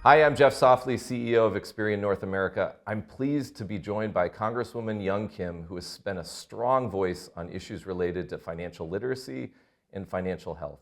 Hi, I'm Jeff Softley, CEO of Experian North America. I'm pleased to be joined by Congresswoman Young Kim, who has been a strong voice on issues related to financial literacy and financial health.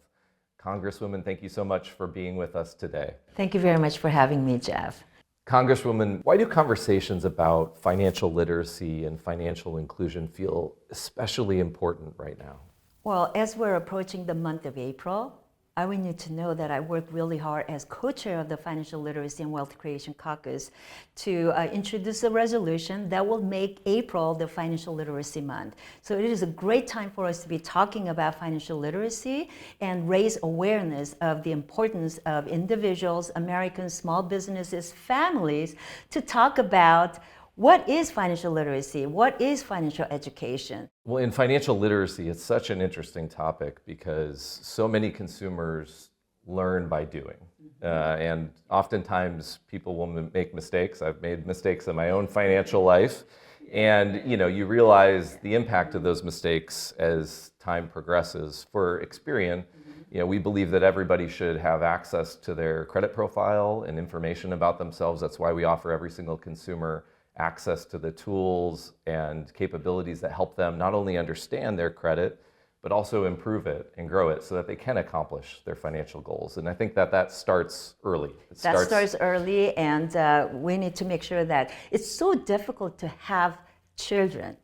Congresswoman, thank you so much for being with us today. Thank you very much for having me, Jeff. Congresswoman, why do conversations about financial literacy and financial inclusion feel especially important right now? Well, as we're approaching the month of April, I want you to know that I work really hard as co-chair of the Financial Literacy and Wealth Creation Caucus to introduce a resolution that will make April the Financial Literacy Month. So it is a great time for us to be talking about financial literacy and raise awareness of the importance of individuals, Americans, small businesses, families, to talk about what is financial literacy? What is financial education? Well, in financial literacy, it's such an interesting topic because so many consumers learn by doing. And oftentimes people will make mistakes. I've made mistakes in my own financial life. And you realize the impact of those mistakes as time progresses. For Experian, we believe that everybody should have access to their credit profile and information about themselves. That's why we offer every single consumer access to the tools and capabilities that help them not only understand their credit, but also improve it and grow it so that they can accomplish their financial goals. And I think that starts early. That starts early, and we need to make sure that it's so difficult to have children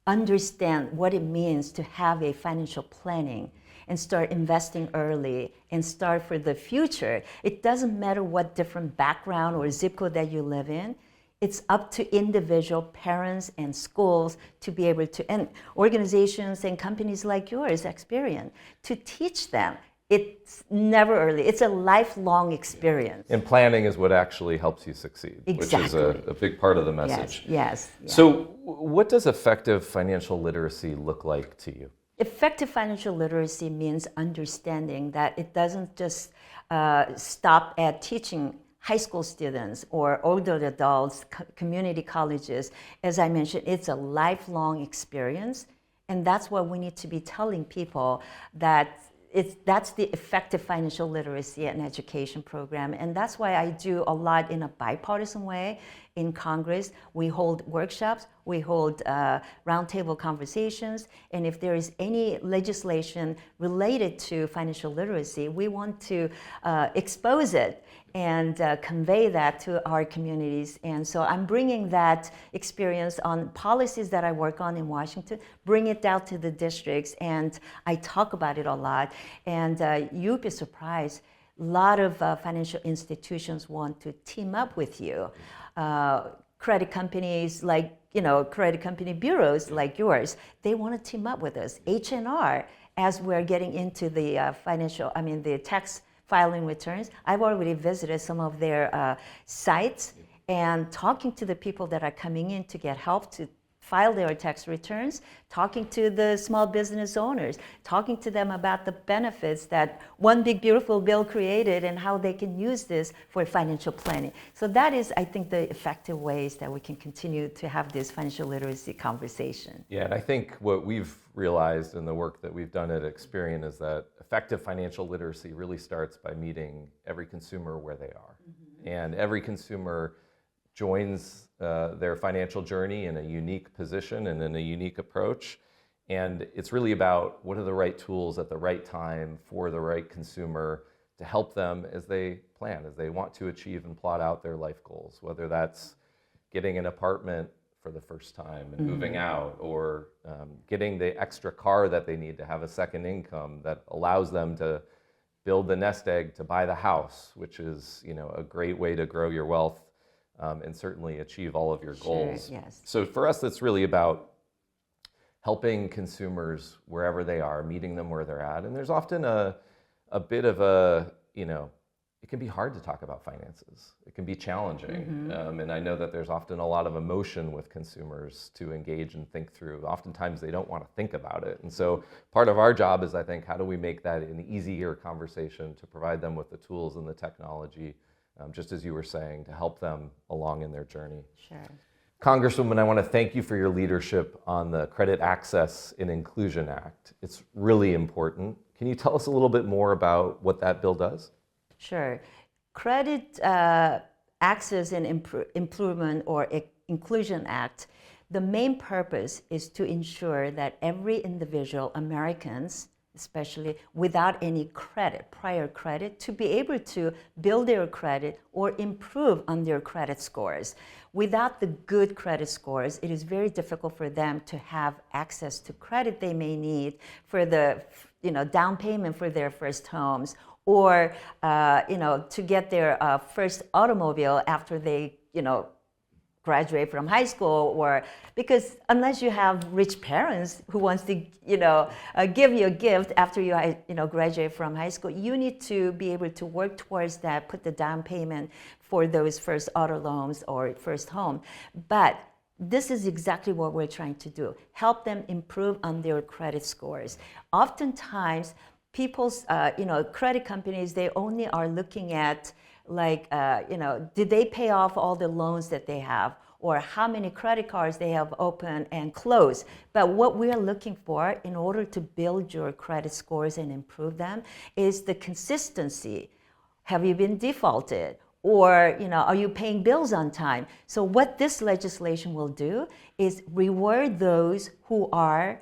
understand what it means to have a financial planning and start investing early and start for the future. It doesn't matter what different background or zip code that you live in. It's up to individual parents and schools to be able to, and organizations and companies like yours, Experian, to teach them. It's never early. It's a lifelong experience. And planning is what actually helps you succeed, Exactly. Which is a big part of the message. Yes. So what does effective financial literacy look like to you? Effective financial literacy means understanding that it doesn't just stop at teaching high school students or older adults, community colleges. As I mentioned, it's a lifelong experience. And that's what we need to be telling people, that that's the effective financial literacy and education program. And that's why I do a lot in a bipartisan way. In Congress, we hold workshops, we hold roundtable conversations, and if there is any legislation related to financial literacy, we want to expose it and convey that to our communities. And so I'm bringing that experience on policies that I work on in Washington, bring it down to the districts, and I talk about it a lot. And you'd be surprised, a lot of financial institutions want to team up with you. Credit companies like, credit company bureaus like yours, they want to team up with us. H&R, as we're getting into the the tax filing returns, I've already visited some of their sites and talking to the people that are coming in to get help to file their tax returns, talking to the small business owners, talking to them about the benefits that One Big Beautiful Bill created and how they can use this for financial planning. So that is, I think, the effective ways that we can continue to have this financial literacy conversation. Yeah, and I think what we've realized in the work that we've done at Experian is that effective financial literacy really starts by meeting every consumer where they are. And every consumer joins their financial journey in a unique position and in a unique approach. And it's really about what are the right tools at the right time for the right consumer to help them as they plan, as they want to achieve and plot out their life goals, whether that's getting an apartment for the first time and moving out, or getting the extra car that they need to have a second income that allows them to build the nest egg to buy the house, which is a great way to grow your wealth and certainly achieve all of your goals. Sure, yes. So for us, it's really about helping consumers wherever they are, meeting them where they're at. And there's often a bit of it can be hard to talk about finances. It can be challenging. And I know that there's often a lot of emotion with consumers to engage and think through. Oftentimes they don't want to think about it. And so part of our job is, I think, how do we make that an easier conversation to provide them with the tools and the technology, just as you were saying, to help them along in their journey. Sure. Congresswoman, I want to thank you for your leadership on the Credit Access and Inclusion Act. It's really important. Can you tell us a little bit more about what that bill does? Sure. Credit Access and Improvement or Inclusion Act, the main purpose is to ensure that every individual, Americans, especially without any credit, prior credit, to be able to build their credit or improve on their credit scores. Without the good credit scores, it is very difficult for them to have access to credit they may need for the down payment for their first homes, or to get their first automobile after they graduate from high school, or because unless you have rich parents who wants to give you a gift after you graduate from high school, you need to be able to work towards that, put the down payment for those first auto loans or first home. But this is exactly what we're trying to do, help them improve on their credit scores. Oftentimes people's credit companies, they only are looking at did they pay off all the loans that they have, or how many credit cards they have opened and closed. But what we are looking for in order to build your credit scores and improve them is the consistency. Have you been defaulted? Or are you paying bills on time? So what this legislation will do is reward those who are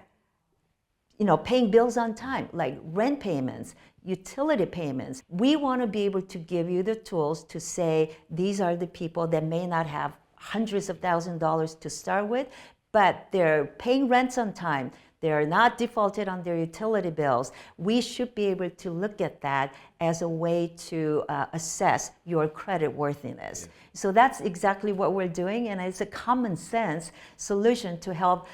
paying bills on time, like rent payments, utility payments. We want to be able to give you the tools to say these are the people that may not have hundreds of thousands of dollars to start with, but they're paying rents on time. They're not defaulted on their utility bills. We should be able to look at that as a way to assess your credit worthiness. So that's exactly what we're doing, and it's a common sense solution to help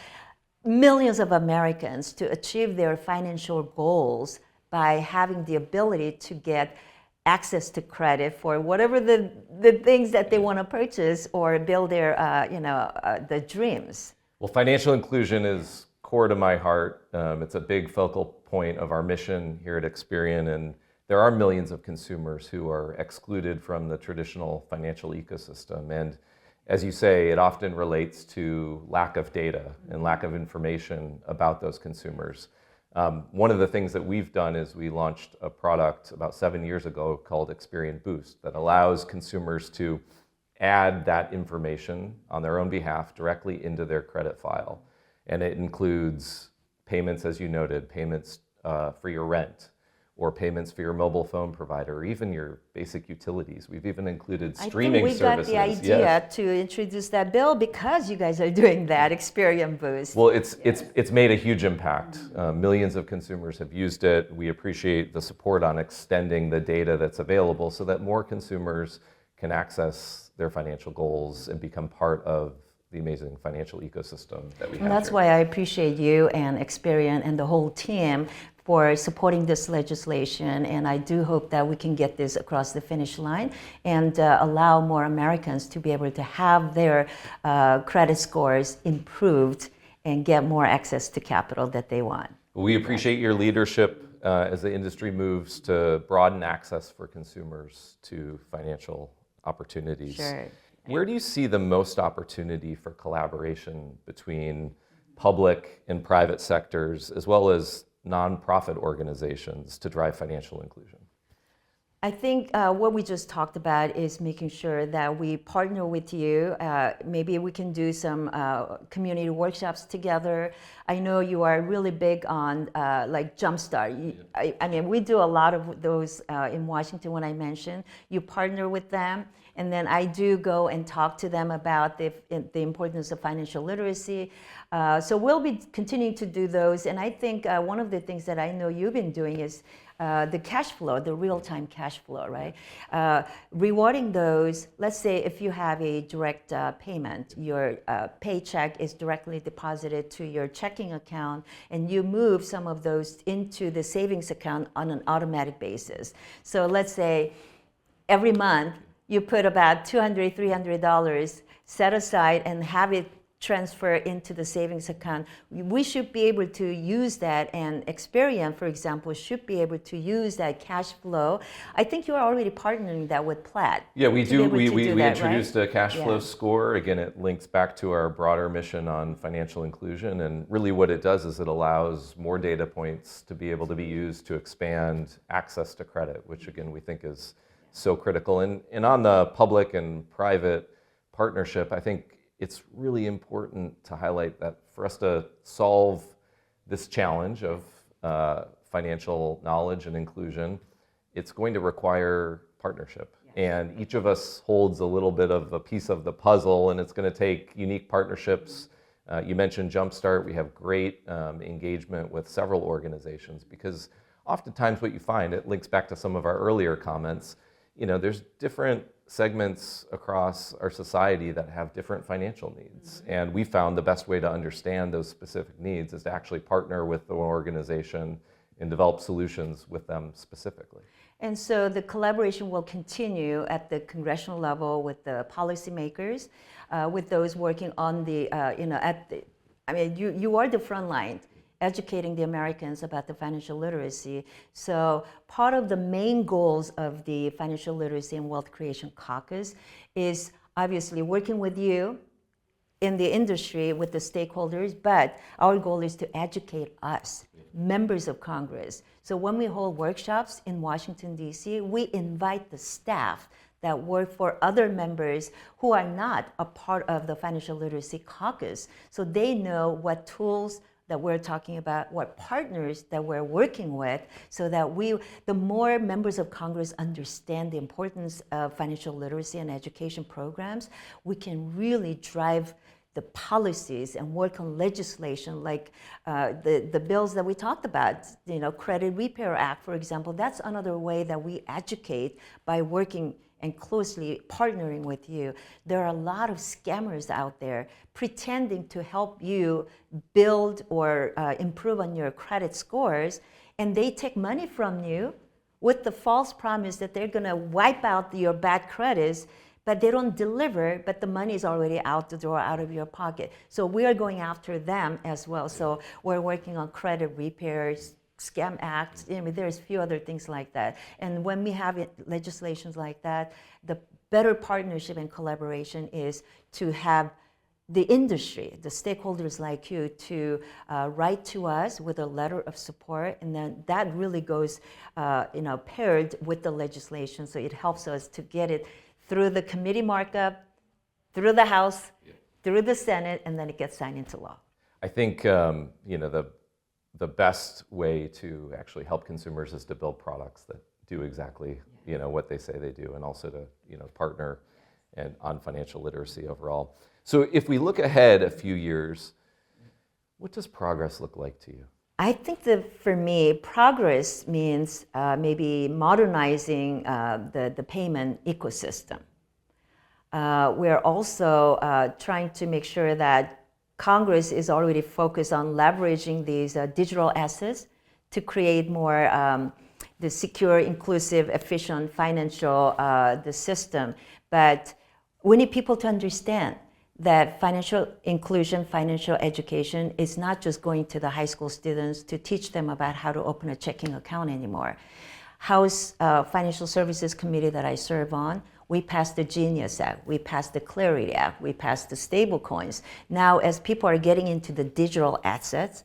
millions of Americans to achieve their financial goals by having the ability to get access to credit for whatever the things that they want to purchase or build their the dreams. Well, financial inclusion is core to my heart. It's a big focal point of our mission here at Experian, and there are millions of consumers who are excluded from the traditional financial ecosystem. And as you say, it often relates to lack of data and lack of information about those consumers. One of the things that we've done is we launched a product about 7 years ago called Experian Boost that allows consumers to add that information on their own behalf directly into their credit file. And it includes payments, as you noted, payments for your rent, or payments for your mobile phone provider, or even your basic utilities. We've even included streaming services. I think we got the idea to introduce that bill because you guys are doing that, Experian Boost. Well, it's made a huge impact. Millions of consumers have used it. We appreciate the support on extending the data that's available so that more consumers can access their financial goals and become part of the amazing financial ecosystem that we have. And that's why I appreciate you and Experian and the whole team for supporting this legislation, and I do hope that we can get this across the finish line and allow more Americans to be able to have their credit scores improved and get more access to capital that they want. We appreciate your leadership as the industry moves to broaden access for consumers to financial opportunities. Sure. Where do you see the most opportunity for collaboration between public and private sectors, as well as nonprofit organizations, to drive financial inclusion? I think what we just talked about is making sure that we partner with you. Maybe we can do some community workshops together. I know you are really big on like Jumpstart. I mean, we do a lot of those in Washington. When I mentioned, you partner with them, and then I do go and talk to them about the importance of financial literacy. So we'll be continuing to do those. And I think one of the things that I know you've been doing is the cash flow, the real-time cash flow, right? Rewarding those, let's say if you have a direct payment, your paycheck is directly deposited to your checking account, and you move some of those into the savings account on an automatic basis. So let's say every month you put about $200, $300 set aside and have it transfer into the savings account. We should be able to use that, and Experian, for example, should be able to use that cash flow. I think you're already partnering that with Plaid. Yeah, we do. We that, introduced right? a cash flow score. Again, it links back to our broader mission on financial inclusion. And really what it does is it allows more data points to be able to be used to expand access to credit, which again, we think is so critical. And on the public and private partnership, I think it's really important to highlight that for us to solve this challenge of financial knowledge and inclusion, it's going to require partnership. And each of us holds a little bit of a piece of the puzzle, and it's going to take unique partnerships. You mentioned Jumpstart. We have great engagement with several organizations because oftentimes what you find, it links back to some of our earlier comments, there's different segments across our society that have different financial needs. And we found the best way to understand those specific needs is to actually partner with the organization and develop solutions with them specifically. And so the collaboration will continue at the congressional level with the policymakers, with those working on the, you are the front line, educating the Americans about the financial literacy. So part of the main goals of the Financial Literacy and Wealth Creation Caucus is obviously working with you in the industry with the stakeholders, but our goal is to educate us, members of Congress. So when we hold workshops in Washington, D.C., we invite the staff that work for other members who are not a part of the Financial Literacy Caucus, so they know what tools that we're talking about, what partners that we're working with, so that the more members of Congress understand the importance of financial literacy and education programs, we can really drive the policies and work on legislation like the bills that we talked about, Credit Repair Act, for example. That's another way that we educate by working and closely partnering with you. There are a lot of scammers out there pretending to help you build or improve on your credit scores, and they take money from you with the false promise that they're gonna wipe out your bad credits, but they don't deliver, but the money is already out the door, out of your pocket. So we are going after them as well. So we're working on credit repairs, Scam Act, there's a few other things like that. And when we have legislations like that, the better partnership and collaboration is to have the industry, the stakeholders like you, to write to us with a letter of support, and then that really goes paired with the legislation, so it helps us to get it through the committee markup, through the House, through the Senate, and then it gets signed into law. I think the best way to actually help consumers is to build products that do exactly what they say they do, and also to partner and on financial literacy overall. So if we look ahead a few years, what does progress look like to you? I think that for me, progress means maybe modernizing the payment ecosystem. We're also trying to make sure that Congress is already focused on leveraging these digital assets to create more the secure, inclusive, efficient financial the system. But we need people to understand that financial inclusion, financial education is not just going to the high school students to teach them about how to open a checking account anymore. House Financial Services Committee that I serve on, we passed the Genius Act, we passed the Clarity Act, we passed the stable coins. Now, as people are getting into the digital assets,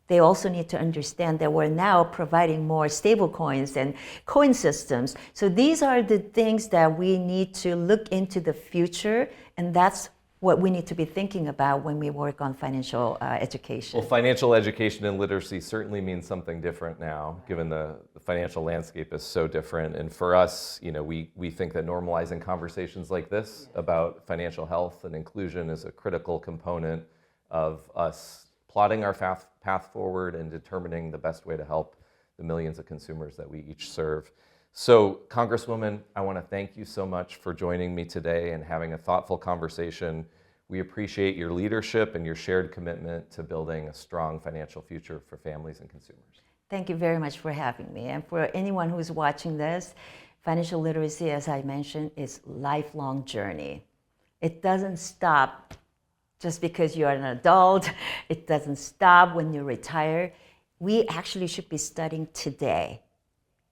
they also need to understand that we're now providing more stable coins and coin systems. So these are the things that we need to look into the future, and that's what we need to be thinking about when we work on financial education. Well, financial education and literacy certainly means something different now, given the financial landscape is so different. And for us, we think that normalizing conversations like this about financial health and inclusion is a critical component of us plotting our path forward and determining the best way to help the millions of consumers that we each serve. So, Congresswoman, I want to thank you so much for joining me today and having a thoughtful conversation. We appreciate your leadership and your shared commitment to building a strong financial future for families and consumers. Thank you very much for having me. And for anyone who's watching this, financial literacy, as I mentioned, is a lifelong journey. It doesn't stop just because you are an adult, it doesn't stop when you retire. We actually should be studying today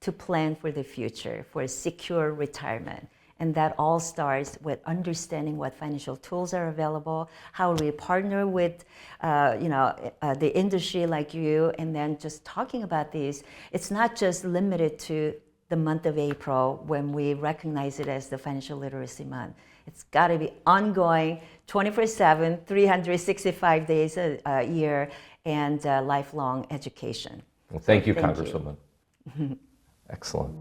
to plan for the future, for a secure retirement. And that all starts with understanding what financial tools are available, how we partner with the industry like you, and then just talking about these. It's not just limited to the month of April when we recognize it as the Financial Literacy Month. It's got to be ongoing, 24/7, 365 days a year, and lifelong education. Well, thank you, Thank you. Congresswoman. Excellent.